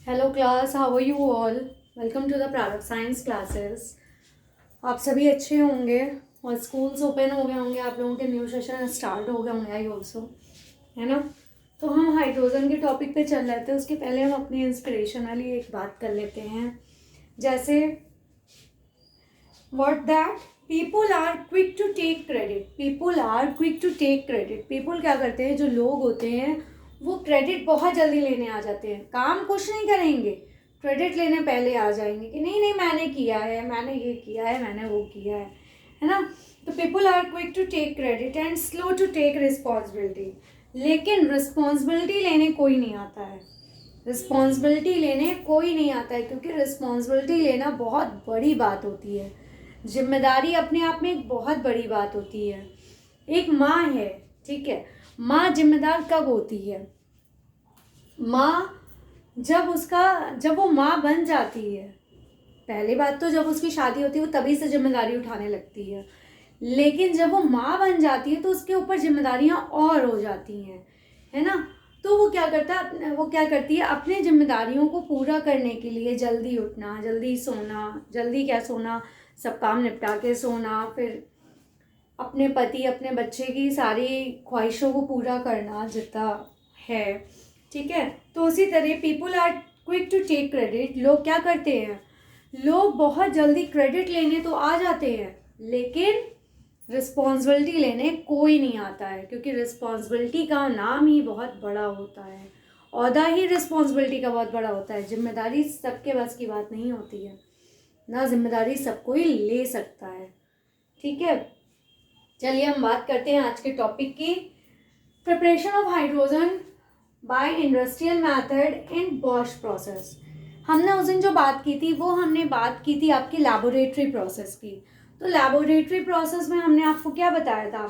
Hello class, how are you all. Welcome to the product science classes. आप सभी अच्छे होंगे और स्कूल्स ओपन हो गए होंगे, आप लोगों के न्यू सेशन स्टार्ट हो गए होंगे आई ऑल्सो, है ना। तो हम हाइड्रोजन के टॉपिक पे चल रहे थे, उसके पहले हम अपनी इंस्पिरेशन वाली एक बात कर लेते हैं। जैसे what that people are quick to take credit, people are quick to take credit. People क्या करते हैं, जो लोग होते हैं वो क्रेडिट बहुत जल्दी लेने आ जाते हैं, काम कुछ नहीं करेंगे, क्रेडिट लेने पहले आ जाएंगे कि नहीं नहीं मैंने किया है, मैंने ये किया है, मैंने वो किया है ना। तो people are quick to take credit and slow to take responsibility. लेकिन रिस्पॉन्सिबिलिटी लेने कोई नहीं आता है, रिस्पॉन्सिबिलिटी लेने कोई नहीं आता है, क्योंकि रिस्पॉन्सिबिलिटी लेना बहुत बड़ी बात होती है। जिम्मेदारी अपने आप में एक बहुत बड़ी बात होती है। एक माँ है, ठीक है, माँ जिम्मेदार कब होती है? माँ जब वो माँ बन जाती है, पहली बात तो जब उसकी शादी होती है वो तभी से जिम्मेदारी उठाने लगती है, लेकिन जब वो माँ बन जाती है तो उसके ऊपर जिम्मेदारियाँ और हो जाती हैं, है ना। तो वो क्या करती है, अपने जिम्मेदारियों को पूरा करने के लिए जल्दी उठना, जल्दी सोना, जल्दी क्या सोना, सब काम निपटा के सोना, फिर अपने पति अपने बच्चे की सारी ख्वाहिशों को पूरा करना जितना है, ठीक है। तो उसी तरह people are quick to take credit. लोग क्या करते हैं, लोग बहुत जल्दी क्रेडिट लेने तो आ जाते हैं, लेकिन रिस्पॉन्सिबिलिटी लेने कोई नहीं आता है, क्योंकि रिस्पॉन्सिबिलिटी का नाम ही बहुत बड़ा होता है, ओहदा ही रिस्पॉन्सिबिलिटी का बहुत बड़ा होता है। जिम्मेदारी सबके बस की बात नहीं होती है ना, जिम्मेदारी सब कोई ले सकता है, ठीक है। चलिए हम बात करते हैं आज के टॉपिक की, preparation of hydrogen bye industrial method in Bosch process. हमने उस दिन जो बात की थी वो हमने बात की थी आपकी लैबोरेटरी प्रोसेस की। तो लैबोरेटरी प्रोसेस में हमने आपको क्या बताया था,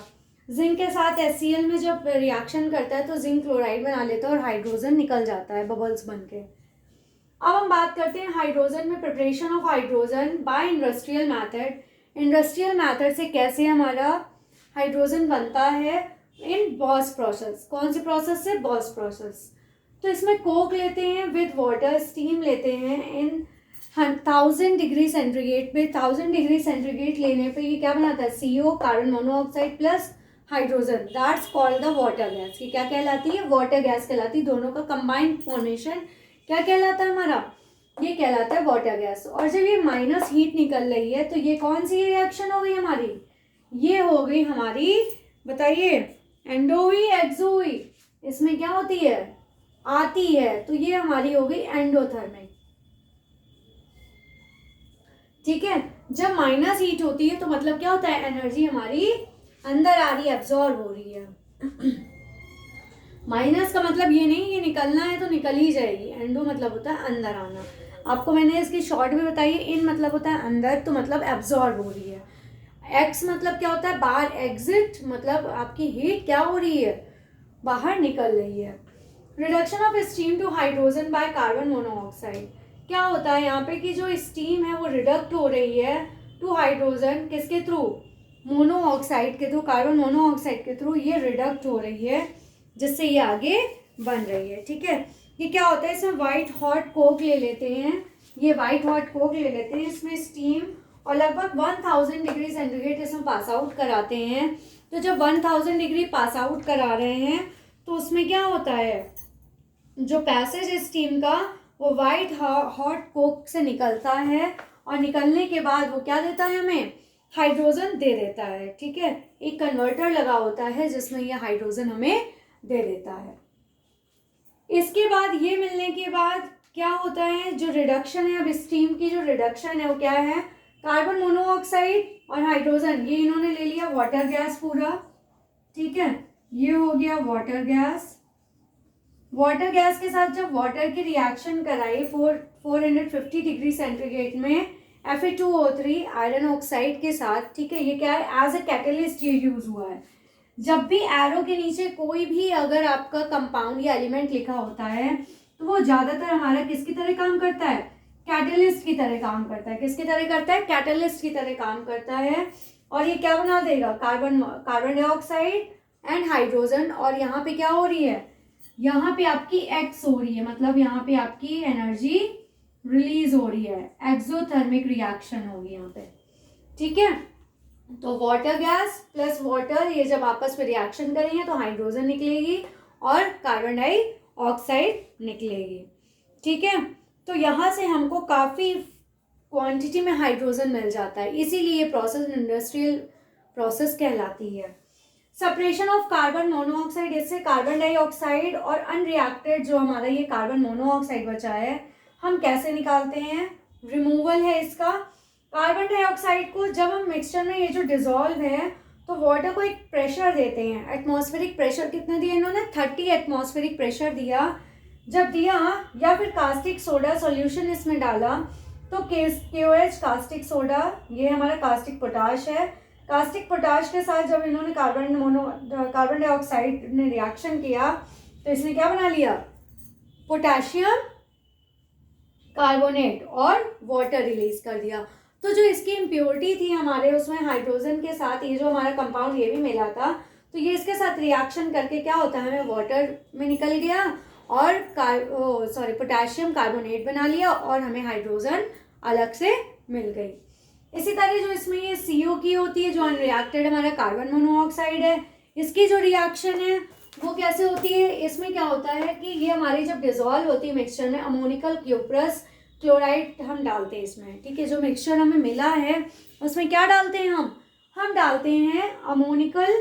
जिंक के साथ HCl में जब रिएक्शन करता है तो जिंक क्लोराइड बना लेता है और हाइड्रोजन निकल जाता है बबल्स बन के। अब हम बात करते हैं हाइड्रोजन में, preparation of hydrogen bye industrial method. Industrial method से कैसे हमारा हाइड्रोजन बनता है इन बॉश प्रोसेस। कौन सी प्रोसेस से? Bosch process. तो इसमें कोक लेते हैं विद वाटर, स्टीम लेते हैं इन 1000 डिग्री सेंटीग्रेड पे। 1000 डिग्री सेंटीग्रेड लेने पे ये क्या बनाता है, CO carbon monoxide plus hydrogen, that's called the water gas. ये क्या कहलाती है? वाटर गैस कहलाती है। दोनों का कंबाइंड फॉर्मेशन क्या कहलाता है हमारा? ये कहलाता है वाटर गैस। और जब ये माइनस हीट निकल रही है तो ये कौन सी रिएक्शन हो गई हमारी? ये हो गई हमारी, बताइए, एंडो हुई एक्सो हुई? इसमें क्या होती है, आती है, तो ये हमारी हो गई एंडोथर्मिक, ठीक है। जब माइनस हीट होती है तो मतलब क्या होता है, एनर्जी हमारी अंदर आ रही है, एब्जॉर्ब हो रही है। माइनस का मतलब ये नहीं ये निकलना है तो निकल ही जाएगी, एंडो मतलब होता है अंदर आना। आपको मैंने इसकी शॉर्ट भी बताई है, इन मतलब होता है अंदर, तो मतलब एब्जॉर्ब हो रही है। एक्स मतलब क्या होता है, बाहर, एग्जिट मतलब आपकी हीट क्या हो रही है, बाहर निकल रही है। Reduction of steam to hydrogen by carbon monoxide. क्या होता है यहाँ पे कि जो स्टीम है वो रिडक्ट हो रही है टू हाइड्रोजन, किसके थ्रू, मोनोऑक्साइड के थ्रू, कार्बन मोनोऑक्साइड के थ्रू ये रिडक्ट हो रही है, जिससे ये आगे बन रही है, ठीक है। ये क्या होता है, इसमें वाइट हॉट कोक ले लेते हैं, ये वाइट हॉट कोक ले लेते हैं, इसमें स्टीम और लगभग 1000 डिग्री सेंटीग्रेड इसमें पास आउट कराते हैं। तो जब 1000 डिग्री पास आउट करा रहे हैं तो उसमें क्या होता है, जो पैसेज है स्टीम का वो वाइट हॉट कोक से निकलता है, और निकलने के बाद वो क्या देता है हमें, हाइड्रोजन दे देता है, ठीक है। एक कन्वर्टर लगा होता है जिसमें ये हाइड्रोजन हमें दे देता है। इसके बाद ये मिलने के बाद क्या होता है, जो रिडक्शन है, अब स्टीम की जो रिडक्शन है वो क्या है, कार्बन मोनोऑक्साइड और हाइड्रोजन, ये इन्होंने ले लिया वाटर गैस पूरा, ठीक है। ये हो गया वाटर गैस। वाटर गैस के साथ जब वाटर की रिएक्शन कराई 450 डिग्री सेंटीग्रेड में Fe2O3 आयरन ऑक्साइड के साथ, ठीक है। ये क्या है, एज ए कैटलिस्ट ये यूज हुआ है। जब भी एरो के नीचे कोई भी अगर आपका कंपाउंड या एलिमेंट लिखा होता है तो वो ज्यादातर हमारा किसकी तरह काम करता है, कैटलिस्ट की तरह काम करता है। किसकी तरह करता है, कैटलिस्ट की तरह काम करता है। और ये क्या बना देगा, कार्बन डाइऑक्साइड एंड हाइड्रोजन, और यहाँ पे क्या हो रही है, यहाँ पे आपकी एक्स हो रही है, मतलब यहाँ पे आपकी एनर्जी रिलीज हो रही है, एक्सोथर्मिक रिएक्शन होगी यहाँ पे, ठीक है। तो वाटर गैस प्लस वाटर ये जब आपस में रिएक्शन करेंगे तो हाइड्रोजन निकलेगी और कार्बन डाइऑक्साइड निकलेगी, ठीक है। तो यहाँ से हमको काफ़ी क्वांटिटी में हाइड्रोजन मिल जाता है, इसीलिए ये प्रोसेस इंडस्ट्रियल प्रोसेस कहलाती है। सेपरेशन ऑफ कार्बन मोनोऑक्साइड, इससे कार्बन डाइऑक्साइड और अनरिएक्टेड जो हमारा ये कार्बन मोनोऑक्साइड बचा है हम कैसे निकालते हैं, रिमूवल है इसका। कार्बन डाइऑक्साइड को जब हम मिक्सचर में ये जो डिजोल्व है तो वाटर को एक प्रेशर देते हैं, एटमॉस्फेरिक प्रेशर कितना दिया इन्होंने, 30 एटमॉस्फेरिक प्रेशर दिया। जब दिया या फिर कास्टिक सोडा सॉल्यूशन इसमें डाला तो KOH कास्टिक सोडा, ये हमारा कास्टिक पोटाश है। कास्टिक पोटाश के साथ जब इन्होंने कार्बन डाइऑक्साइड ने रिएक्शन किया तो इसने क्या बना लिया, पोटेशियम कार्बोनेट और वाटर रिलीज कर दिया। तो जो इसकी इम्प्योरिटी थी हमारे उसमें हाइड्रोजन के साथ ये जो हमारा कंपाउंड ये भी मिला था, तो ये इसके साथ रिएक्शन करके क्या होता है, हमें वाटर में निकल गया और पोटेशियम कार्बोनेट बना लिया और हमें हाइड्रोजन अलग से मिल गई। इसी तरह जो इसमें ये CO की होती है जो अनरिएक्टेड हमारा कार्बन मोनोऑक्साइड है, इसकी जो रिएक्शन है वो कैसे होती है, इसमें क्या होता है कि ये हमारी जब डिजोल्व होती है मिक्सचर में अमोनिकल क्यूप्रस क्लोराइड हम डालते हैं इसमें, ठीक है। जो मिक्सचर हमें मिला है उसमें क्या डालते हैं हम डालते हैं अमोनिकल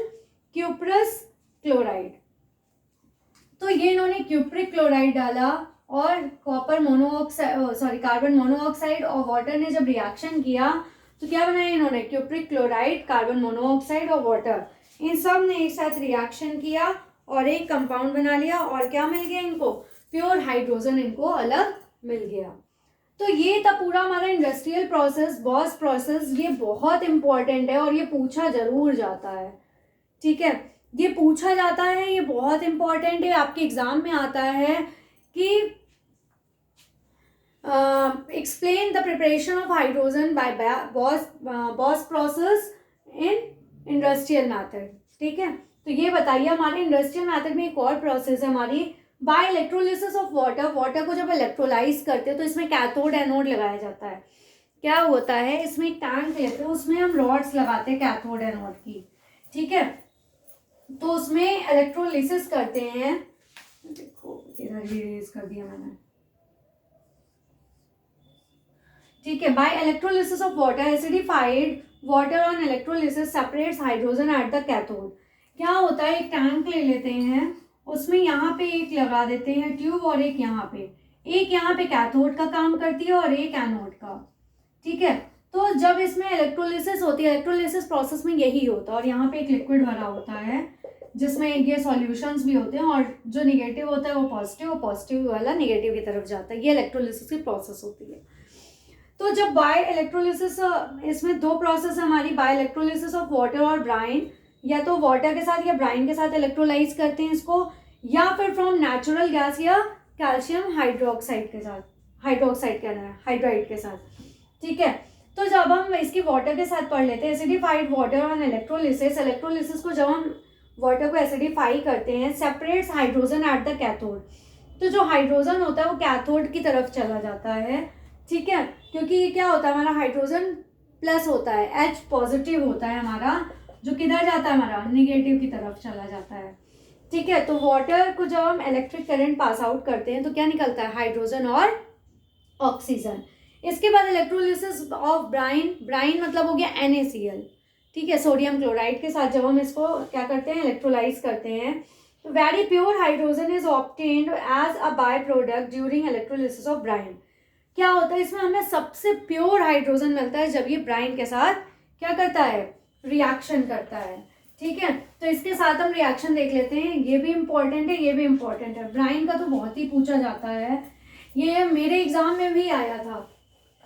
क्यूप्रस क्लोराइड। तो ये इन्होंने क्यूप्रिक क्लोराइड डाला और कार्बन मोनोऑक्साइड और वाटर ने जब रिएक्शन किया तो क्या बनाया इन्होंने, क्यूप्रिक क्लोराइड, कार्बन मोनोऑक्साइड और वाटर, इन सब ने एक साथ रिएक्शन किया और एक कंपाउंड बना लिया और क्या मिल गया इनको, प्योर हाइड्रोजन इनको अलग मिल गया। तो ये था पूरा हमारा इंडस्ट्रियल प्रोसेस, बॉस प्रोसेस। ये बहुत इंपॉर्टेंट है और ये पूछा जरूर जाता है, ठीक है, ये पूछा जाता है, ये बहुत इंपॉर्टेंट है। आपके एग्जाम में आता है कि explain the preparation of hydrogen bye boss process in industrial method, ठीक है। तो ये बताइए हमारे इंडस्ट्रियल मैथड में एक और प्रोसेस है हमारी by electrolysis of water. Water को जब इलेक्ट्रोलाइज करते हैं तो इसमें कैथोड एनोड लगाया जाता है। क्या होता है, इसमें एक टैंक लेते हैं, उसमें हम रॉड्स लगाते हैं कैथोड एनोड की, ठीक है। तो उसमें इलेक्ट्रोलिसिस करते हैं, देखो इधर भी रेज कर दिया मैंने, ठीक है। By electrolysis of water, acidified water on electrolysis separates hydrogen at the cathode. क्या होता है, एक टैंक ले लेते हैं, उसमें यहाँ पे एक लगा देते हैं ट्यूब और एक यहाँ पे कैथोड का काम करती है और एक एनोड का, ठीक है। तो जब इसमें इलेक्ट्रोलिसिस होती है, इलेक्ट्रोलिसिस प्रोसेस में यही होता है और यहाँ पे एक लिक्विड भरा होता है जिसमें ये सॉल्यूशंस भी होते हैं और जो निगेटिव होता है वो पॉजिटिव और पॉजिटिव वाला निगेटिव की तरफ जाता है। ये इलेक्ट्रोलिसिस की प्रोसेस होती है। तो जब बाय इलेक्ट्रोलिसिस, इसमें दो प्रोसेस हमारी, बाय इलेक्ट्रोलिसिस ऑफ वाटर और ब्राइन, या तो वाटर के साथ या ब्राइन के साथ इलेक्ट्रोलाइज करते हैं इसको, या फिर फ्रॉम नेचुरल गैस या कैल्शियम हाइड्रोक्साइड के साथ, हाइड्राइड के साथ, ठीक है। तो जब हम इसकी वाटर के साथ पढ़ लेते हैं acidified water on electrolysis, electrolysis को जब हम वाटर को एसिडिफाई करते हैं, separates hydrogen at the cathode. तो जो हाइड्रोजन होता है वो कैथोड की तरफ चला जाता है, ठीक है, क्योंकि क्या होता है हमारा हाइड्रोजन प्लस होता है, H पॉजिटिव होता है हमारा, जो किधर जाता है हमारा निगेटिव की तरफ चला जाता है, ठीक है। तो वाटर को जब हम इलेक्ट्रिक करंट पास आउट करते हैं तो क्या निकलता है, हाइड्रोजन और ऑक्सीजन। इसके बाद इलेक्ट्रोलिसिस ऑफ ब्राइन मतलब हो गया NaCl, ठीक है, सोडियम क्लोराइड के साथ जब हम इसको क्या करते हैं, इलेक्ट्रोलाइज करते हैं, तो very pure hydrogen is obtained as a by product during electrolysis of brine. क्या होता है, इसमें हमें सबसे प्योर हाइड्रोजन मिलता है जब ये ब्राइन के साथ क्या करता है, रिएक्शन करता है, ठीक है। तो इसके साथ हम रिएक्शन देख लेते हैं, ये भी इम्पोर्टेंट है, ये भी इम्पोर्टेंट है। ब्राइन का तो बहुत ही पूछा जाता है, ये मेरे एग्जाम में भी आया था,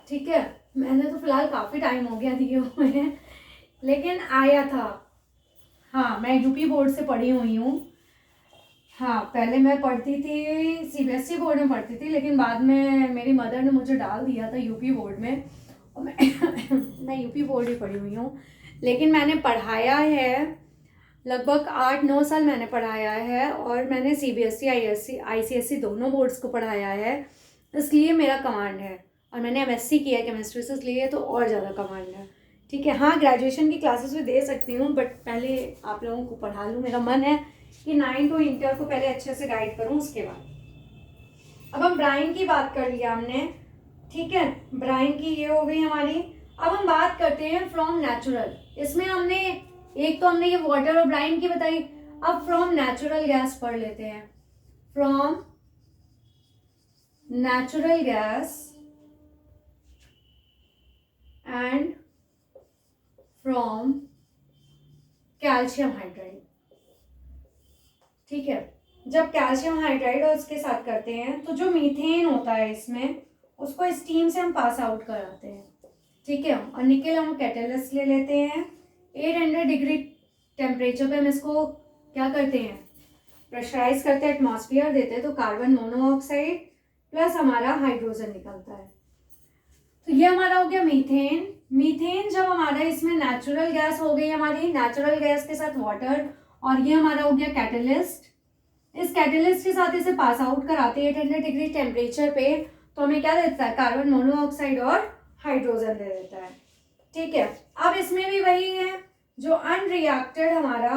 ठीक है। मैंने तो फिलहाल काफ़ी टाइम हो गया दिए हुए हैं, लेकिन आया था। हाँ, मैं यूपी बोर्ड से पढ़ी हुई हूँ। हाँ, पहले मैं पढ़ती थी CBSE बोर्ड में पढ़ती थी, लेकिन बाद में मेरी मदर ने मुझे डाल दिया था यूपी बोर्ड में और मैं यूपी बोर्ड ही पढ़ी हुई हूँ, लेकिन मैंने पढ़ाया है लगभग 8-9 साल मैंने पढ़ाया है और मैंने CBSE ICSE दोनों बोर्ड्स को पढ़ाया है, इसलिए मेरा कमांड है। और मैंने MSc किया है केमिस्ट्री से, इसलिए तो और ज़्यादा कमांड है। ठीक है, हाँ ग्रेजुएशन की क्लासेस भी दे सकती हूँ, बट पहले आप लोगों को पढ़ा लूँ। मेरा मन है कि 9 to इंटर को पहले अच्छे से गाइड करूँ, उसके बाद। अब हम ब्राइन की बात कर लिया हमने, ठीक है, ब्राइन की ये हो गई हमारी। अब हम बात करते हैं फ्रॉम नेचुरल। इसमें हमने एक तो हमने ये वाटर और ब्राइन की बताई, अब फ्रॉम नेचुरल गैस पढ़ लेते हैं। From natural gas and from calcium hydride. ठीक है, जब कैल्शियम हाइड्राइड और उसके साथ करते हैं तो जो मीथेन होता है इसमें, उसको स्टीम से हम पास आउट कराते हैं। ठीक है, और निकल हम कैटेलिस्ट ले लेते हैं। 800 डिग्री टेम्परेचर पे हम इसको क्या करते हैं, प्रेशराइज करते हैं, एटमॉस्फेयर देते हैं, तो कार्बन मोनोऑक्साइड प्लस हमारा हाइड्रोजन निकलता है। तो ये हमारा हो गया मीथेन। मीथेन जब हमारा इसमें नेचुरल गैस हो गई हमारी, नेचुरल गैस के साथ वाटर, और ये हमारा हो गया कैटेलिस्ट। इस कैटेलिस्ट के साथ इसे पास आउट कराते हैं 800 डिग्री टेम्परेचर पे, तो हमें क्या देता है, कार्बन मोनोऑक्साइड और हाइड्रोजन दे देता है। ठीक है, अब इसमें भी वही है, जो अनरिएक्टेड हमारा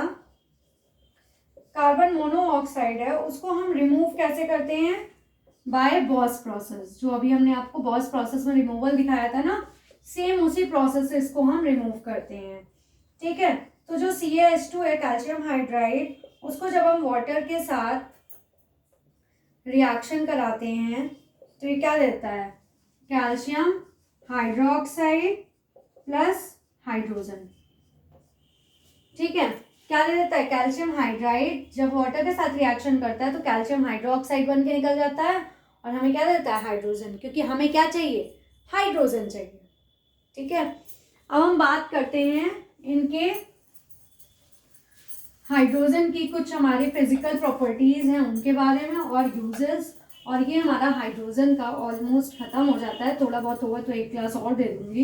कार्बन मोनोऑक्साइड है उसको हम रिमूव कैसे करते हैं, बाय बॉस प्रोसेस। जो अभी हमने आपको बॉस प्रोसेस में रिमूवल दिखाया था ना, सेम उसी प्रोसेस से इसको हम रिमूव करते हैं। ठीक है, तो जो CaH2 है, कैल्शियम हाइड्राइड, उसको जब हम वाटर के साथ रिएक्शन कराते हैं तो ये क्या देता है, कैल्शियम हाइड्रोक्साइड प्लस हाइड्रोजन। ठीक है, क्या दे देता है, कैल्शियम हाइड्राइड जब वाटर के साथ रिएक्शन करता है तो कैल्शियम हाइड्रोक्साइड बन के निकल जाता है, और हमें क्या देता है, हाइड्रोजन, क्योंकि हमें क्या चाहिए, हाइड्रोजन चाहिए। ठीक है, अब हम बात करते हैं इनके हाइड्रोजन की कुछ हमारे फिजिकल प्रॉपर्टीज हैं उनके बारे में और यूजेस। और ये हमारा हाइड्रोजन का ऑलमोस्ट खत्म हो जाता है, थोड़ा बहुत होगा तो एक क्लास और दे दूंगी,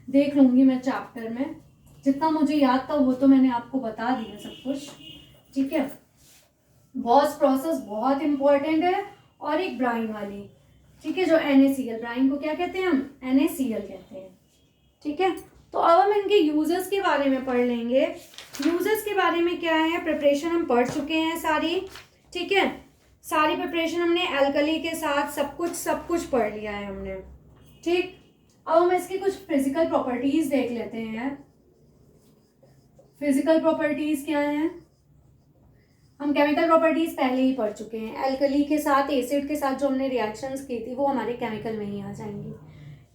देख लूंगी मैं चैप्टर में, जितना मुझे याद था वो तो मैंने आपको बता दिया सब कुछ। ठीक है, बॉस प्रोसेस बहुत इंपॉर्टेंट है, और एक ब्राइन वाली, ठीक है, जो NaCl, ब्राइन को क्या कहते हैं हम, NaCl कहते हैं। ठीक है, तो अब हम इनके यूजेस के बारे में पढ़ लेंगे। यूजेस के बारे में क्या है, प्रिपरेशन हम पढ़ चुके हैं सारी। ठीक है, सारी प्रिपरेशन हमने एल्कली के साथ सब कुछ पढ़ लिया है हमने। ठीक, अब हम इसकी कुछ फिजिकल प्रॉपर्टीज देख लेते हैं। फिजिकल प्रॉपर्टीज क्या हैं, हम केमिकल प्रॉपर्टीज पहले ही पढ़ चुके हैं। एल्कली के साथ, एसिड के साथ जो हमने रिएक्शंस की थी वो हमारे केमिकल में ही आ जाएंगी।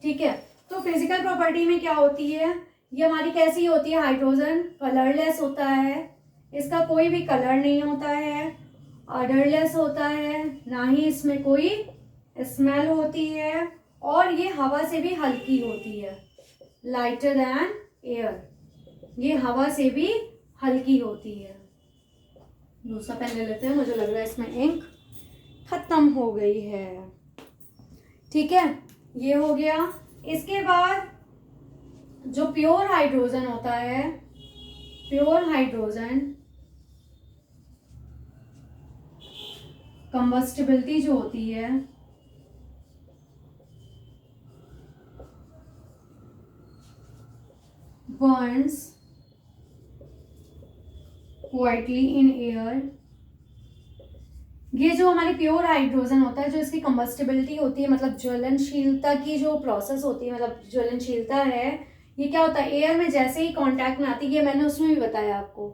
ठीक है, तो फिजिकल प्रॉपर्टी में क्या होती है, ये हमारी कैसी होती है, हाइड्रोजन कलरलेस होता है, इसका कोई भी कलर नहीं होता है, ऑर्डरलेस होता है, ना ही इसमें कोई स्मेल होती है, और ये हवा से भी हल्की होती है, लाइटर दैन एयर, ये हवा से भी हल्की होती है। दूसरा पेन ले लेते हैं, मुझे लग रहा है इसमें इंक खत्म हो गई है। ठीक है, ये हो गया। इसके बाद जो प्योर हाइड्रोजन होता है, प्योर हाइड्रोजन कंबस्टिबिलिटी जो होती है, बर्न्स क्वाइटली इन एयर। ये जो हमारी प्योर हाइड्रोजन होता है, जो इसकी कंबस्टिबिलिटी होती है, मतलब ज्वलनशीलता की जो प्रोसेस होती है, मतलब ज्वलनशीलता है, ये क्या होता है, एयर में जैसे ही कांटेक्ट में आती है, मैंने उसमें भी बताया आपको।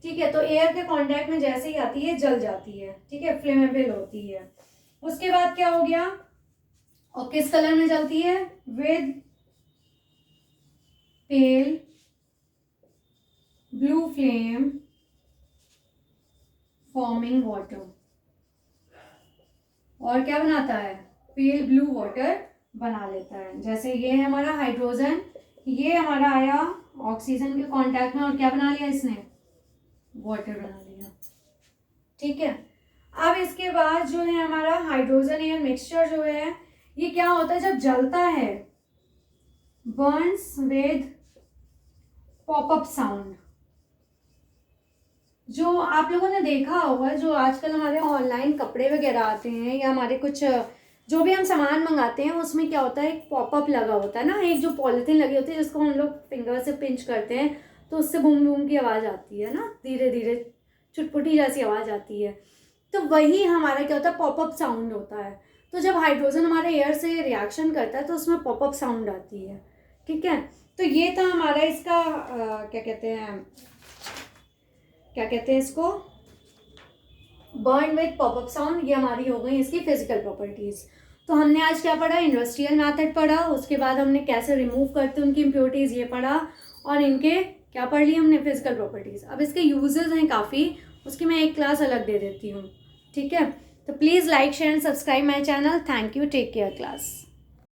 ठीक है, तो एयर के कांटेक्ट में जैसे ही आती है जल जाती है। ठीक है, फ्लेमेबल होती है। उसके बाद क्या हो गया, और किस कलर में जलती है, with pale blue flame forming water. और क्या बनाता है, पेल ब्लू वाटर बना लेता है। जैसे ये है हमारा हाइड्रोजन, ये हमारा आया ऑक्सीजन के कांटेक्ट में, और क्या बना लिया इसने, वाटर बना लिया। ठीक है, अब इसके बाद जो है हमारा हाइड्रोजन एयर मिक्सचर जो है, ये क्या होता है, जब जलता है, बर्न्स विद पॉपअप साउंड। जो आप लोगों ने देखा होगा, जो आजकल हमारे ऑनलाइन कपड़े वगैरह आते हैं या हमारे कुछ जो भी हम सामान मंगाते हैं उसमें क्या होता है, एक पॉपअप लगा होता है ना, एक जो पॉलिथीन लगी होती है जिसको हम लोग फिंगर से पिंच करते हैं तो उससे बूम बूम की आवाज़ आती है ना, धीरे धीरे चुटपुटी जैसी आवाज़ आती है। तो वही हमारा क्या होता है, पॉपअप साउंड होता है। तो जब हाइड्रोजन हमारे एयर से रिएक्शन करता है तो उसमें पॉपअप साउंड आती है। ठीक है, तो ये था हमारा इसका क्या कहते हैं इसको, बर्न विद पॉपअप साउंड। ये हमारी हो गई इसकी फिजिकल प्रॉपर्टीज़। तो हमने आज क्या पढ़ा, इंडस्ट्रियल मेथड पढ़ा, उसके बाद हमने कैसे रिमूव करते हैं उनकी इम्प्योरिटीज़ ये पढ़ा, और इनके क्या पढ़ ली हमने, फिजिकल प्रॉपर्टीज़। अब इसके यूजेस हैं काफ़ी, उसकी मैं एक क्लास अलग दे देती हूँ। ठीक है, तो please like share and subscribe my channel. Thank you, take care class.